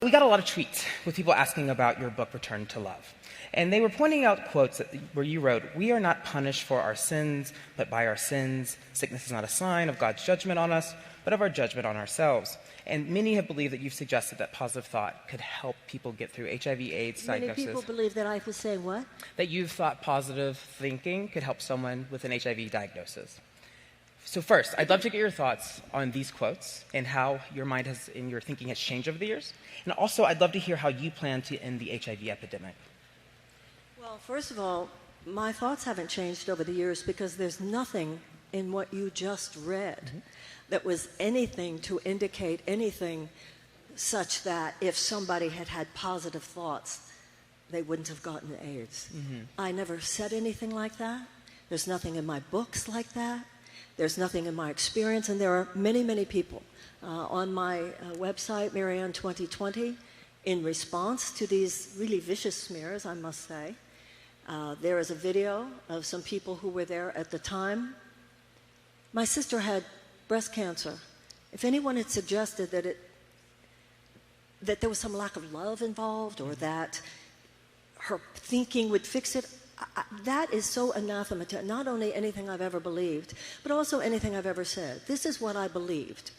We got a lot of tweets with people asking about your book, Return to Love. And they were pointing out quotes where you wrote, "We are not punished for our sins, but by our sins. Sickness is not a sign of God's judgment on us, but of our judgment on ourselves." And many have believed that you've suggested that positive thought could help people get through HIV/AIDS diagnosis. Many people believe that I was saying what? That you've thought positive thinking could help someone with an HIV diagnosis. So first, I'd love to get your thoughts on these quotes and how your mind and your thinking has changed over the years. And also, I'd love to hear how you plan to end the HIV epidemic. Well, first of all, my thoughts haven't changed over the years because there's nothing in what you just read that was anything to indicate anything such that if somebody had had positive thoughts, they wouldn't have gotten AIDS. I never said anything like that. There's nothing in my books like that. There's nothing in my experience, and there are many, many people on my website, Marianne 2020, in response to these really vicious smears, I must say. There is a video of some people who were there at the time. My sister had breast cancer. If anyone had suggested that there was some lack of love involved or that her thinking would fix it, that is so anathema to not only anything I've ever believed, but also anything I've ever said. This is what I believed.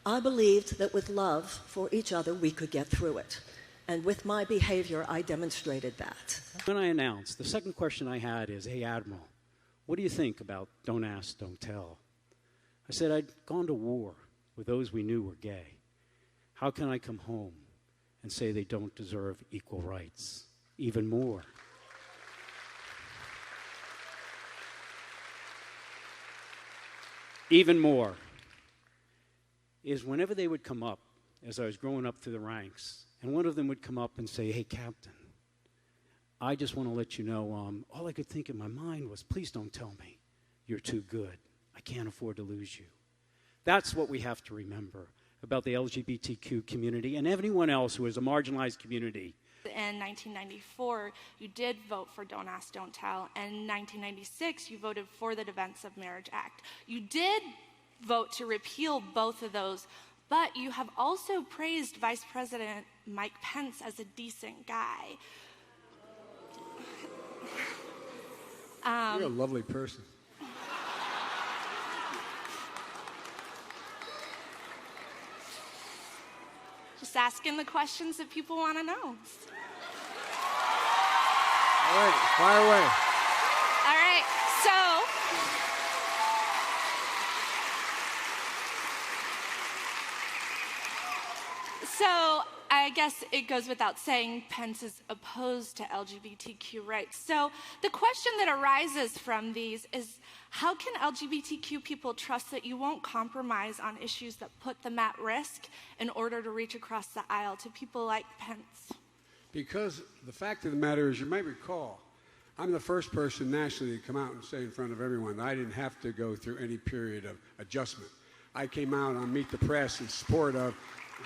I believed that with love for each other, we could get through it. And with my behavior, I demonstrated that. When I announced, the second question I had is, "Hey, Admiral, what do you think about don't ask, don't tell?" I said, "I'd gone to war with those we knew were gay. How can I come home and say they don't deserve equal rights? Even more. Even more is whenever they would come up, as I was growing up through the ranks, and one of them would come up and say, 'Hey, Captain, I just want to let you know, all I could think in my mind was, please don't tell me you're too good. I can't afford to lose you.' That's what we have to remember about the LGBTQ community and anyone else who is a marginalized community. In 1994, you did vote for Don't Ask, Don't Tell, and in 1996, you voted for the Defense of Marriage Act. You did vote to repeal both of those, but you have also praised Vice President Mike Pence as a decent guy. You're a lovely person. Just asking the questions that people want to know. All right, fire away. All right, so I guess it goes without saying Pence is opposed to LGBTQ rights. So the question that arises from these is, how can LGBTQ people trust that you won't compromise on issues that put them at risk in order to reach across the aisle to people like Pence? Because the fact of the matter is, you might recall, I'm the first person nationally to come out and say in front of everyone that I didn't have to go through any period of adjustment. I came out on Meet the Press in support of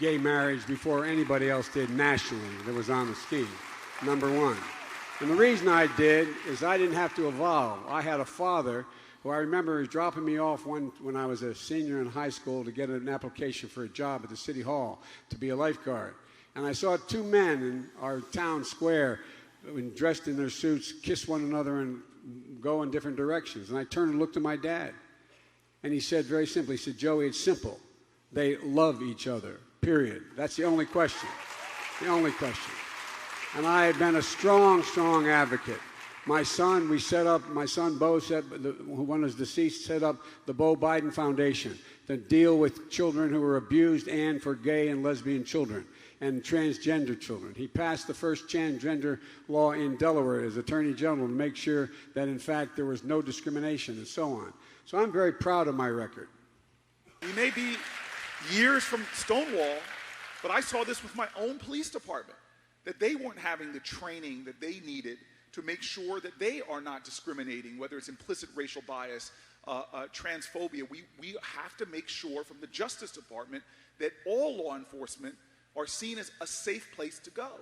gay marriage before anybody else did nationally that was on the scheme, number one. And the reason I did is I didn't have to evolve. I had a father who I remember was dropping me off when I was a senior in high school to get an application for a job at the city hall to be a lifeguard. And I saw two men in our town square dressed in their suits kiss one another and go in different directions. And I turned and looked at my dad. And he said very simply, he said, "Joey, it's simple. They love each other, period. That's the only question. The only question." And I have been a strong, strong advocate. My son Bo, who one is deceased, set up the Bo Biden Foundation to deal with children who were abused and for gay and lesbian children and transgender children. He passed the first transgender law in Delaware as Attorney General to make sure that, in fact, there was no discrimination and so on. So I'm very proud of my record. We may be years from Stonewall, but I saw this with my own police department, that they weren't having the training that they needed to make sure that they are not discriminating, whether it's implicit racial bias, transphobia. We have to make sure from the Justice Department that all law enforcement are seen as a safe place to go.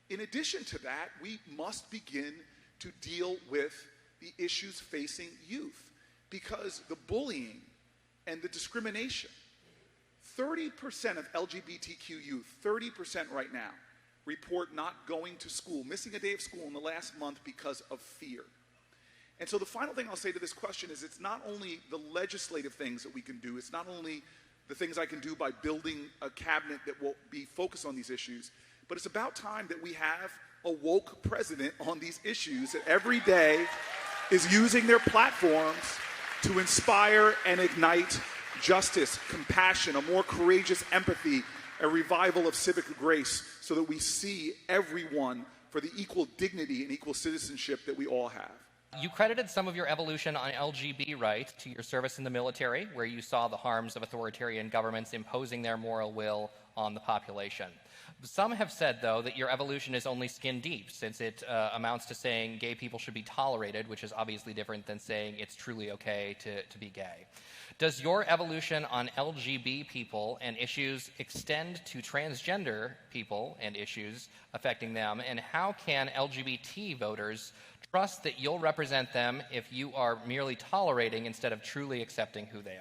In addition to that, we must begin to deal with the issues facing youth, because the bullying and the discrimination 30% of LGBTQ youth, 30% right now, report not going to school, missing a day of school in the last month because of fear. And so the final thing I'll say to this question is it's not only the legislative things that we can do, it's not only the things I can do by building a cabinet that will be focused on these issues, but it's about time that we have a woke president on these issues that every day is using their platforms to inspire and ignite justice, compassion, a more courageous empathy, a revival of civic grace, so that we see everyone for the equal dignity and equal citizenship that we all have. You credited some of your evolution on LGBT rights to your service in the military, where you saw the harms of authoritarian governments imposing their moral will on the population. Some have said, though, that your evolution is only skin deep, since it amounts to saying gay people should be tolerated, which is obviously different than saying it's truly okay to be gay. Does your evolution on LGBT people and issues extend to transgender people and issues affecting them? And how can LGBT voters trust that you'll represent them if you are merely tolerating instead of truly accepting who they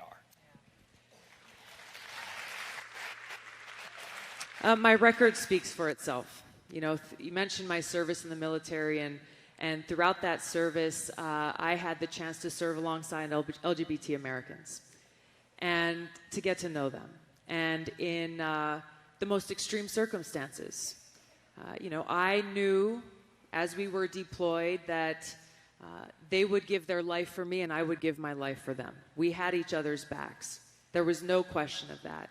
are? My record speaks for itself. You know, you mentioned my service in the military, and throughout that service, I had the chance to serve alongside LGBT Americans and to get to know them. And in the most extreme circumstances, I knew as we were deployed that they would give their life for me and I would give my life for them. We had each other's backs. There was no question of that.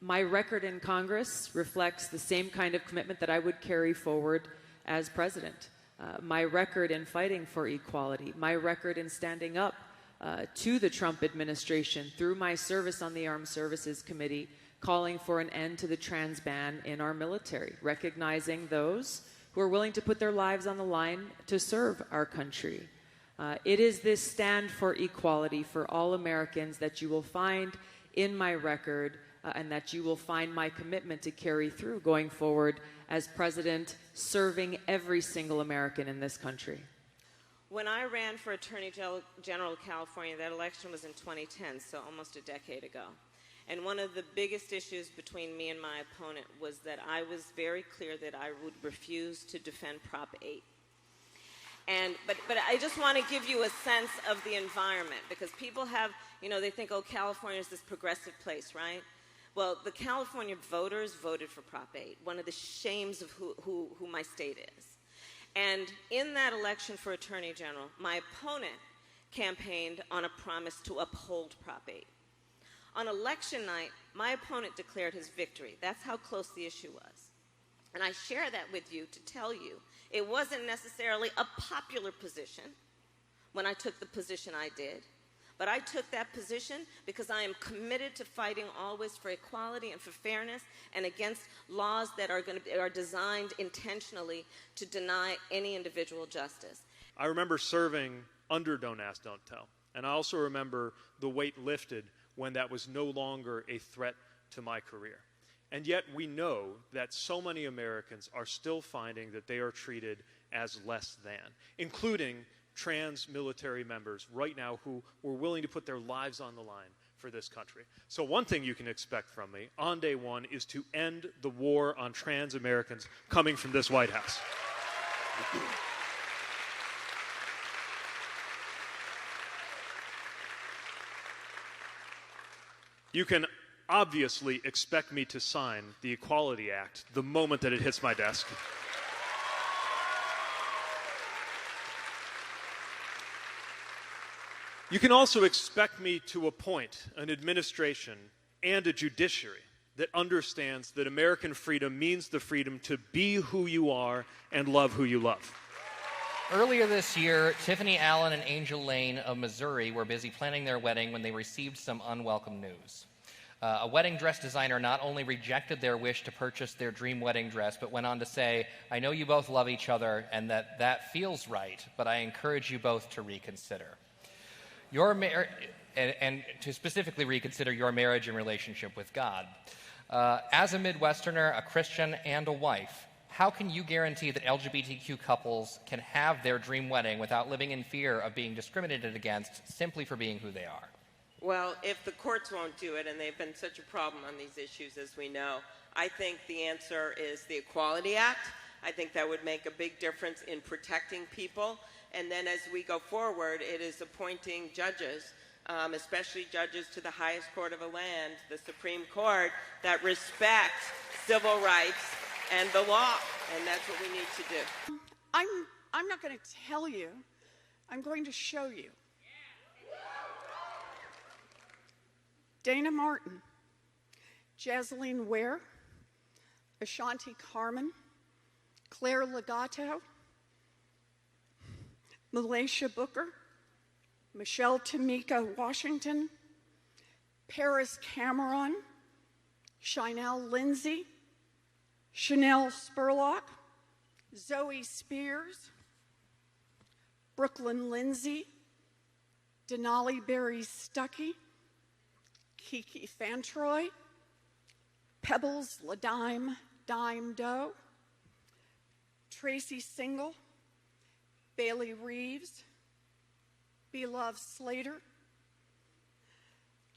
My record in Congress reflects the same kind of commitment that I would carry forward as president. My record in fighting for equality, my record in standing up to the Trump administration through my service on the Armed Services Committee, calling for an end to the trans ban in our military, recognizing those who are willing to put their lives on the line to serve our country. It is this stand for equality for all Americans that you will find in my record and that you will find my commitment to carry through going forward as president, serving every single American in this country. When I ran for Attorney General of California, that election was in 2010, so almost a decade ago. And one of the biggest issues between me and my opponent was that I was very clear that I would refuse to defend Prop 8. But I just want to give you a sense of the environment, because people have, they think, oh, California is this progressive place, right? Well, the California voters voted for Prop 8, one of the shames of who my state is. And in that election for Attorney General, my opponent campaigned on a promise to uphold Prop 8. On election night, my opponent declared his victory. That's how close the issue was. And I share that with you to tell you it wasn't necessarily a popular position when I took the position I did. But I took that position because I am committed to fighting always for equality and for fairness and against laws that are designed intentionally to deny any individual justice. I remember serving under Don't Ask, Don't Tell. And I also remember the weight lifted when that was no longer a threat to my career. And yet we know that so many Americans are still finding that they are treated as less than, including trans military members right now who were willing to put their lives on the line for this country. So one thing you can expect from me on day one is to end the war on trans Americans coming from this White House. You can obviously expect me to sign the Equality Act the moment that it hits my desk. You can also expect me to appoint an administration and a judiciary that understands that American freedom means the freedom to be who you are and love who you love. Earlier this year, Tiffany Allen and Angel Lane of Missouri were busy planning their wedding when they received some unwelcome news. A wedding dress designer not only rejected their wish to purchase their dream wedding dress, but went on to say, "I know you both love each other and that feels right, but I encourage you both to reconsider." And to specifically reconsider your marriage and relationship with God. As a Midwesterner, a Christian, and a wife, how can you guarantee that LGBTQ couples can have their dream wedding without living in fear of being discriminated against simply for being who they are? Well, if the courts won't do it, and they've been such a problem on these issues, as we know, I think the answer is the Equality Act. I think that would make a big difference in protecting people. And then as we go forward, it is appointing judges, especially judges to the highest court of the land, the Supreme Court, that respect civil rights and the law. And that's what we need to do. I'm not going to tell you. I'm going to show you. Dana Martin, Jasleen Ware, Ashanti Carmen, Claire Legato, Malaysia Booker, Michelle Tamika Washington, Paris Cameron, Shinell Lindsay, Chanel Spurlock, Zoe Spears, Brooklyn Lindsay, Denali Berry Stuckey, Kiki Fantroy, Pebbles Ladime Dime Doe, Tracy Single, Bailey Reeves, Beloved Slater,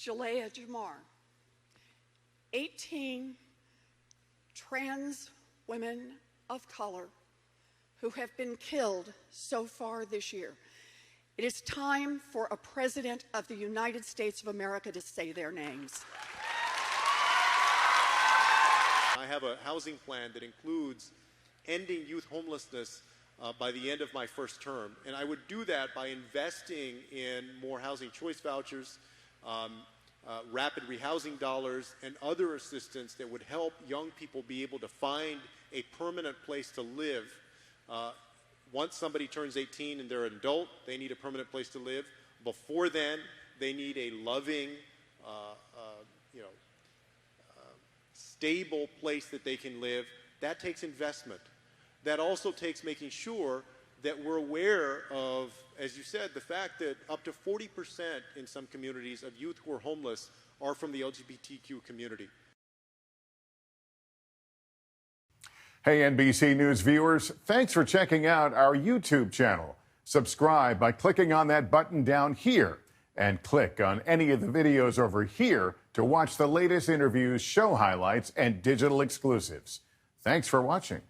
Jalea Jamar. 18 trans women of color who have been killed so far this year. It is time for a president of the United States of America to say their names. I have a housing plan that includes ending youth homelessness by the end of my first term. And I would do that by investing in more housing choice vouchers, rapid rehousing dollars, and other assistance that would help young people be able to find a permanent place to live. Once somebody turns 18 and they're an adult, they need a permanent place to live. Before then, they need a loving, stable place that they can live. That takes investment. That also takes making sure that we're aware of, as you said, the fact that up to 40% in some communities of youth who are homeless are from the LGBTQ community. Hey, NBC News viewers, thanks for checking out our YouTube channel. Subscribe by clicking on that button down here and click on any of the videos over here to watch the latest interviews, show highlights, and digital exclusives. Thanks for watching.